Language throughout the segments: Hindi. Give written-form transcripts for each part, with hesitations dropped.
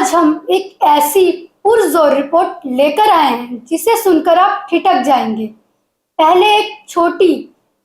आज हम एक ऐसी पुरजोर रिपोर्ट लेकर आए हैं जिसे सुनकर आप ठिठक जाएंगे। पहले एक छोटी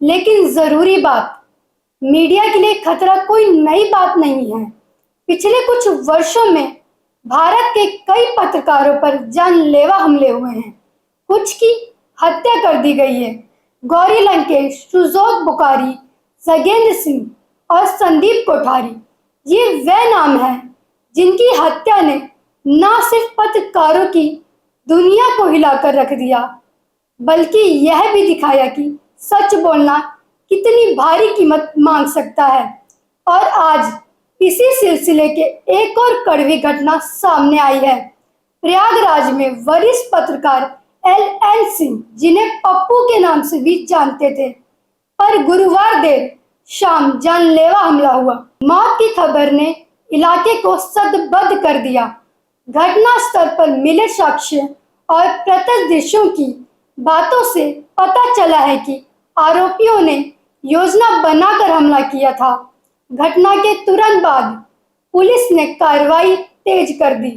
लेकिन जरूरी बात, मीडिया के लिए खतरा कोई नई बात नहीं है। पिछले कुछ वर्षों में भारत के कई पत्रकारों पर जानलेवा हमले हुए हैं। कुछ की हत्या कर दी गई है। गौरी लंकेश, सुजोत बुखारी, सगेंद्र सिंह और संदीप कोठारी, ये वे नाम हैं जिनकी हत्या ने न सिर्फ पत्रकारों की दुनिया को हिलाकर रख दिया, बल्कि यह भी दिखाया कि सच बोलना कितनी भारी कीमत मांग सकता है। और आज इसी सिलसिले के एक और कड़वी घटना सामने आई है। प्रयागराज में वरिष्ठ पत्रकार एल सिंह, जिन्हें पप्पू के नाम से भी जानते थे, पर गुरुवार देर शाम जानलेवा हमला हुआ। मौत की खबर ने इलाके को सदबद्ध कर दिया। घटना स्थल पर मिले साक्ष्य और प्रत्यक्षदर्शियों की बातों से पता चला है कि आरोपियों ने योजना बनाकर हमला किया था। घटना के तुरंत बाद पुलिस ने कार्रवाई तेज कर दी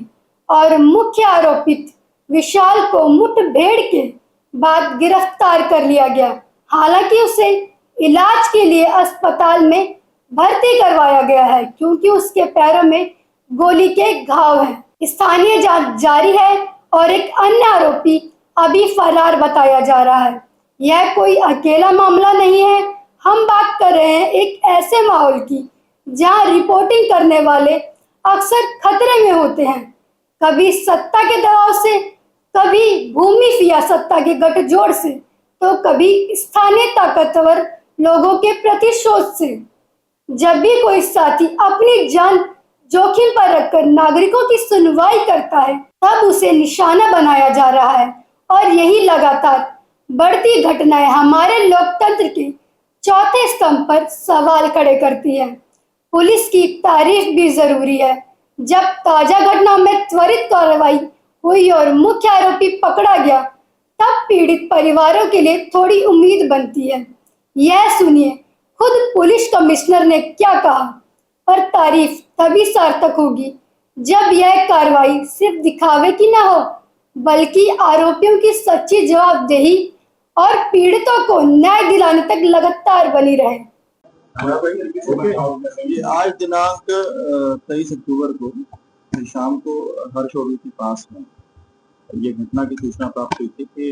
और मुख्य आरोपित विशाल को मुठभेड़ के बाद गिरफ्तार कर लिया गया। हालांकि उसे इलाज के लिए अस्पताल में भर्ती करवाया गया है, क्योंकि उसके पैरों में गोली के घाव हैं। स्थानीय जांच जारी है और एक अन्य आरोपी अभी फरार बताया जा रहा है। यह कोई अकेला मामला नहीं है। हम बात कर रहे हैं एक ऐसे माहौल की जहां रिपोर्टिंग करने वाले अक्सर खतरे में होते हैं, कभी सत्ता के दबाव से, कभी भूमि या सत्ता के गठजोड़ से, तो कभी स्थानीय ताकतवर लोगों के प्रतिशोध से। जब भी कोई साथी अपनी जान जोखिम पर रखकर नागरिकों की सुनवाई करता है, तब उसे निशाना बनाया जा रहा है। और यही लगातार बढ़ती घटनाएं हमारे लोकतंत्र के चौथे स्तंभ पर सवाल खड़े करती है। पुलिस की तारीफ भी जरूरी है। जब ताजा घटना में त्वरित कार्रवाई हुई और मुख्य आरोपी पकड़ा गया, तब पीड़ित परिवारों के लिए थोड़ी उम्मीद बनती है। यह सुनिए खुद पुलिस कमिश्नर ने क्या कहा। पर तारीफ तभी सार्थक होगी जब यह कार्रवाई सिर्फ दिखावे की ना हो, बल्कि आरोपियों की सच्ची जवाबदेही और पीड़ितों को न्याय दिलाने तक लगातार बनी रहे। ये आज दिनांक 23 अक्टूबर को शाम को हर्षोल के पास में ये घटना की सूचना प्राप्त हुई थी कि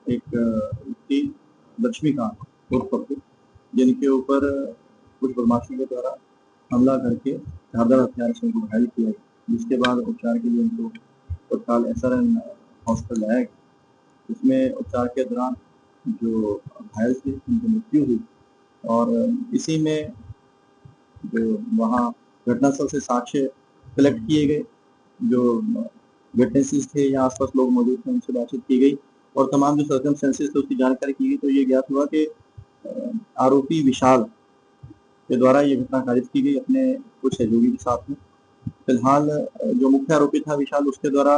एक व्यक्ति लक्ष्मीकांत उर्फ पप्पू, जिनके ऊपर कुछ बदमाशों के द्वारा हमला करके धारदार हथियार से उनको घायल किया, जिसके बाद उपचार के लिए उनको तत्काल SRN हॉस्पिटल लाया गया। इसमें उपचार के दौरान जो घायल थे उनकी मृत्यु हुई और इसी में जो वहाँ घटनास्थल से साक्ष्य कलेक्ट किए गए, जो विटनेसेस थे या आसपास लोग मौजूद थे, उनसे बातचीत की गई और तमाम जो सर्कमस्टेंसेस थे उसकी जानकारी की गई। तो ये ज्ञात हुआ कि आरोपी विशाल के द्वारा ये घटना कारित की गई अपने कुछ सहयोगी के साथ में। फिलहाल जो मुख्य आरोपी था विशाल, उसके द्वारा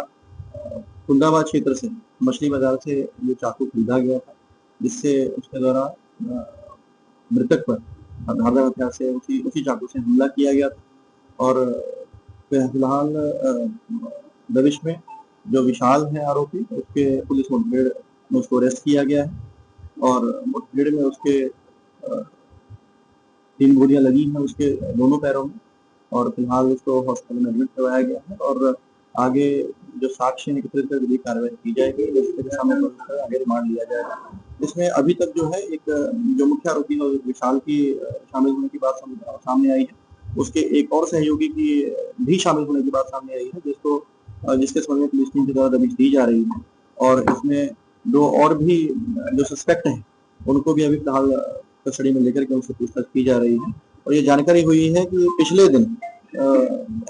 कुंदाबाद क्षेत्र से मछली बाजार से ये चाकू खरीदा गया था, जिससे उसके द्वारा मृतक पर धारदार हथियार से उसी चाकू से हमला किया गया था। और फिलहाल दबिश में जो विशाल है आरोपी, उसके पुलिस मुठभेड़ में उसको अरेस्ट किया गया है और मुठभेड़ में उसके 3 गोलियां लगी हैं उसके दोनों पैरों में और फिलहाल उसको हॉस्पिटल में एडमिट करवाया गया है और आगे जो साक्ष्य एकत्रित कर विधिक कार्रवाई की जाएगी, उसके सामने आगे रिमांड लिया जाएगा। इसमें अभी तक जो है एक जो मुख्य आरोपी है विशाल की शामिल होने की बात सामने आई है, उसके एक और सहयोगी की भी शामिल होने की बात सामने आई है, जिसके संबंध में पुलिस टीम के द्वारा दबिश दी जा रही है। और इसमें 2 और भी जो सस्पेक्ट हैं उनको भी अभी फिलहाल कस्टडी में लेकर के उनसे पूछताछ की जा रही है। और ये जानकारी हुई है कि पिछले दिन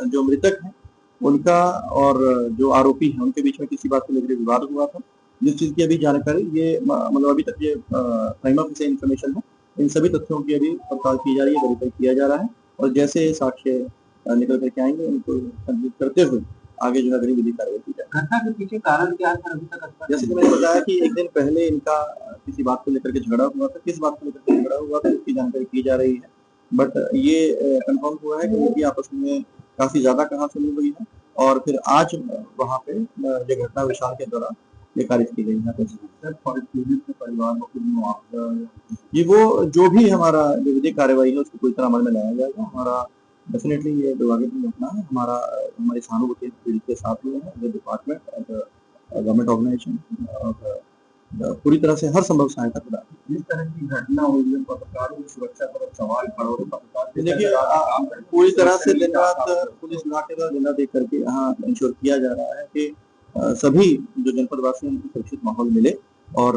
जो मृतक है उनका और जो आरोपी है उनके बीच में किसी बात को लेकर विवाद हुआ था, जिस चीज की अभी जानकारी ये मतलब अभी तक ये प्राइमा फेसी इंफॉर्मेशन है। इन सभी तथ्यों की अभी पड़ताल की जा रही है, वेरीफाई किया जा रहा है और जैसे साक्ष्य निकल करके आएंगे उनको संबोधित करते हुए आगे जो है अगली विधि कार्रवाई की जाए। घटना के पीछे कारण क्या है अभी तक? जैसे कि मैंने बताया कि एक दिन पहले इनका किसी बात को लेकर के झगड़ा हुआ था, किस बात को लेकर के झगड़ा हुआ था इसकी जानकारी की जा रही है, बट ये कंफर्म हुआ है कि ये आपस में काफी ज्यादा कहाँ सुनी हुई है, और फिर आज वहाँ पे ये घटना विशाल के दौरान ये खारिज की गई है। परिवार को ये वो जो भी हमारा जो विधिक कार्रवाई है उसको पूरी तरह अमल में लाया जाएगा। हमारा डेफिनेटली ये दुर्भाग्यपूर्ण घटना है, हमारी सहानुभूति पीड़ित के साथ में है। ये डिपार्टमेंट गवर्नमेंट ऑर्गेनाइजेशन पूरी तरह से हर संभव सहायता प्रदान। इस तरह की घटना हुई है, पत्रकारों की सुरक्षा पर सवाल खड़ा हो रहा है। देखिए पूरी तरह से दिन रात पुलिस नाकेदार दिन रात देख करके यहाँ इंश्योर किया जा रहा है कि सभी जो जनपद वासी उनको सुरक्षित माहौल मिले, और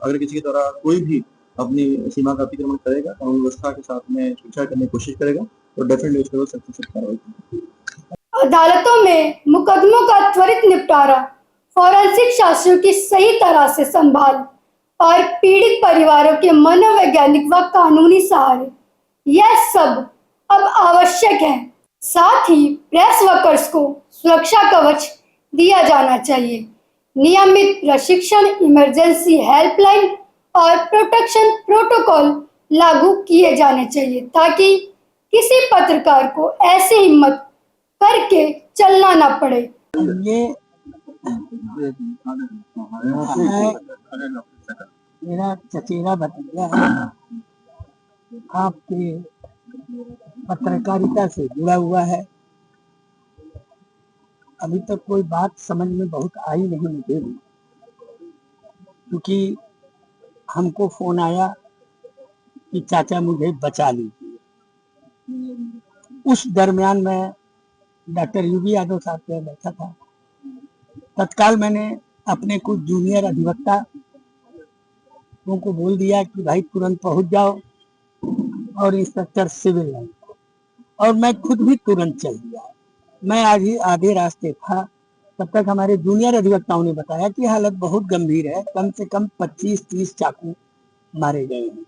अगर किसी के द्वारा कोई भी अपनी सीमा का अतिक्रमण करेगा, कानून व्यवस्था के साथ में शिक्षा करने की कोशिश करेगा, तो डेफिनेटली उसके ऊपर सख्त से सख्त कार्रवाई होगी। अदालतों में मुकदमों का त्वरित निपटारा, फॉरेंसिक शास्त्रों की सही तरह से संभाल और पीड़ित परिवारों के मनोवैज्ञानिक व कानूनी सहारे, यह सब अब आवश्यक है। साथ ही प्रेस वर्कर्स को सुरक्षा कवच दिया जाना चाहिए। नियमित प्रशिक्षण, इमरजेंसी हेल्पलाइन और प्रोटेक्शन प्रोटोकॉल लागू किए जाने चाहिए ताकि किसी पत्रकार को ऐसी हिम्मत करके चलना ना पड़े। ये मेरा चचेरा भतीजा है, आपके पत्रकारिता से जुड़ा हुआ है। अभी तक कोई बात समझ में बहुत आई नहीं मुझे भी, क्योंकि हमको फोन आया कि चाचा मुझे बचा लीजिए। उस दरमियान मैं डॉक्टर यूबी यादव साहब के बैठा था। तत्काल मैंने अपने कुछ जूनियर अधिवक्ता को बोल दिया कि भाई तुरंत पहुंच जाओ, और इंस्पेक्टर सिविल लाइन को, और मैं खुद भी तुरंत चल दिया। मैं आज ही आधे रास्ते था, तब तक हमारे जूनियर अधिवक्ताओं ने बताया कि हालत बहुत गंभीर है, कम से कम 25-30 चाकू मारे गए हैं।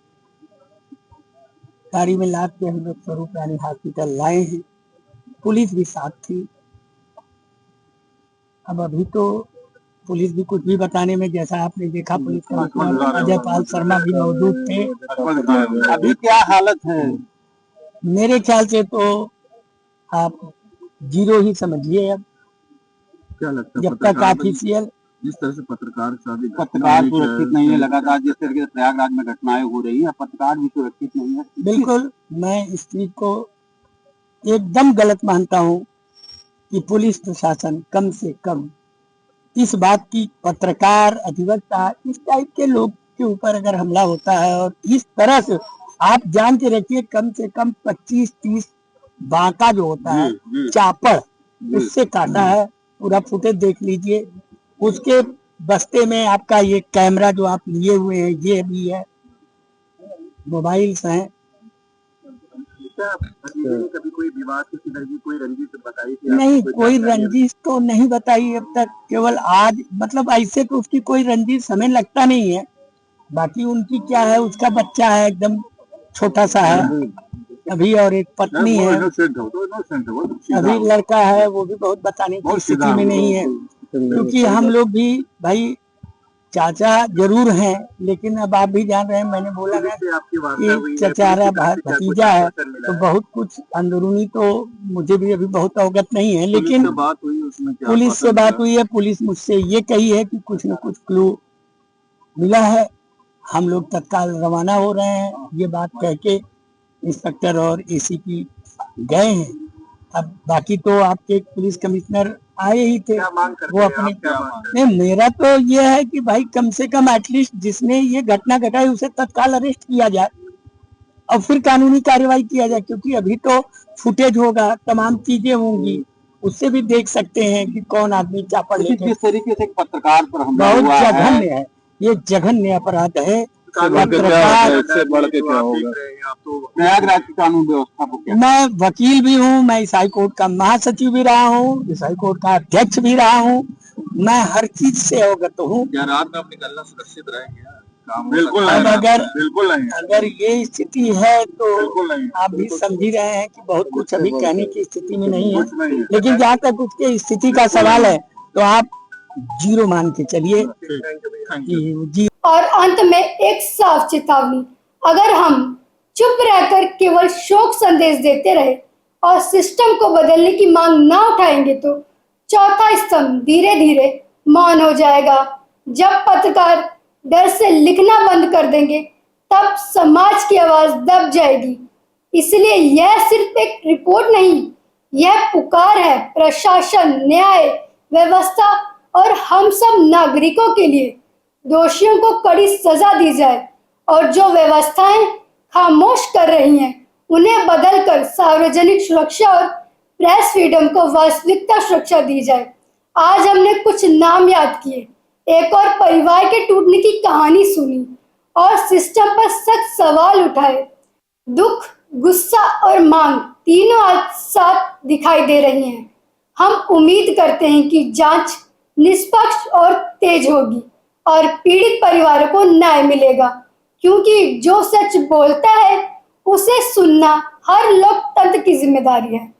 गाड़ी में लाद के हम लोग स्वरूप रानी हॉस्पिटल लाए हैं। पुलिस भी साथ थी। अब अभी तो पुलिस भी कुछ भी बताने में, जैसा आपने देखा पुलिस कमिश्नर अजय पाल शर्मा भी मौजूद थे। अभी क्या हालत है? मेरे ख्याल से तो आप जीरो ही समझिए। अब क्या लगता है जब तक ऑफिशियल जिस तरह से पत्रकार सुरक्षित नहीं है, लगातार जिस तरह से प्रयागराज में घटनाएं हो रही है, पत्रकार भी सुरक्षित नहीं है। बिल्कुल, मैं इस चीज को एकदम गलत मानता हूँ कि पुलिस प्रशासन कम से कम इस बात की, पत्रकार, अधिवक्ता, इस टाइप के लोग के ऊपर अगर हमला होता है और इस तरह से, आप जान के रखिए कम से कम 25-30 बांका जो होता है चापड़, उससे काटा है। पूरा फुटेज देख लीजिए। उसके बस्ते में आपका ये कैमरा जो आप लिए हुए हैं ये भी है, मोबाइल्स हैं। कभी कोई विवाद किसी तरह की कोई रंजिश बताई थी? नहीं, कोई रंजिश तो नहीं बताई अब तक। केवल आज, मतलब ऐसे तो उसकी कोई रंजिश हमें लगता नहीं है। बाकी उनकी क्या है, उसका बच्चा है एकदम छोटा सा है अभी, और एक पत्नी है अभी, लड़का है वो भी बहुत बताने की स्थिति में नहीं है। क्योंकि हम लोग भी भाई चाचा जरूर हैं, लेकिन अब आप भी जान रहे हैं, मैंने बोला ना कि चचारा भतीजा है, तो बहुत कुछ अंदरूनी तो मुझे भी अभी बहुत अवगत नहीं है। लेकिन पुलिस से बात हुई है, पुलिस मुझसे ये कही है कि कुछ न कुछ क्लू मिला है। हम लोग तत्काल रवाना हो रहे हैं। ये बात कह के इंस्पेक्टर और एसीपी गए हैं। अब बाकी तो आपके पुलिस कमिश्नर आए ही थे, वो अपने नहीं, मेरा तो ये है कि भाई कम से कम एटलीस्ट जिसने ये घटना घटाई उसे तत्काल अरेस्ट किया जाए और फिर कानूनी कार्रवाई किया जाए। क्योंकि अभी तो फुटेज होगा, तमाम चीजें होंगी, उससे भी देख सकते हैं कि कौन आदमी चापड़ लेके। जिस तरीके से पत्रकार पर हमला बहुत हुआ जघन्य है, ये जघन्य अपराध है। पत्रकार, प्रयागराज की कानून व्यवस्था को क्या? मैं वकील भी हूँ, मैं इस हाई कोर्ट का महासचिव भी रहा हूँ, इस हाई कोर्ट का अध्यक्ष भी रहा हूँ, मैं हर चीज से अवगत हूँ। क्या रात में आप निकलना सुरक्षित रहेंगे? बिल्कुल अब बिल्कुल नहीं। अगर ये स्थिति है तो आप भी समझ ही रहे हैं कि बहुत कुछ अभी कहने की स्थिति में नहीं है। लेकिन जहाँ तक उसके स्थिति का सवाल है तो आप जीरो मान के चलिए जी। और अंत में एक साफ चेतावनी, अगर हम चुप रहकर केवल शोक संदेश देते रहे और सिस्टम को बदलने की मांग ना उठाएंगे तो चौथा स्तंभ धीरे धीरे मौन हो जाएगा। जब पत्रकार डर से लिखना बंद कर देंगे तब समाज की आवाज दब जाएगी। इसलिए यह सिर्फ एक रिपोर्ट नहीं, यह पुकार है प्रशासन, न्याय व्यवस्था और हम सब नागरिकों के लिए। दोषियों को कड़ी सजा दी जाए और जो व्यवस्थाएं खामोश कर रही हैं उन्हें बदलकर सार्वजनिक सुरक्षा और प्रेस फ्रीडम को वास्तविकता सुरक्षा दी जाए। आज हमने कुछ नाम याद किए, एक और परिवार के टूटने की कहानी सुनी और सिस्टम पर सख्त सवाल उठाए। दुख, गुस्सा और मांग तीनों आज साथ दिखाई दे रही हैं। हम उम्मीद करते हैं कि जांच निष्पक्ष और तेज होगी और पीड़ित परिवारों को न्याय मिलेगा, क्योंकि जो सच बोलता है उसे सुनना हर लोकतंत्र की जिम्मेदारी है।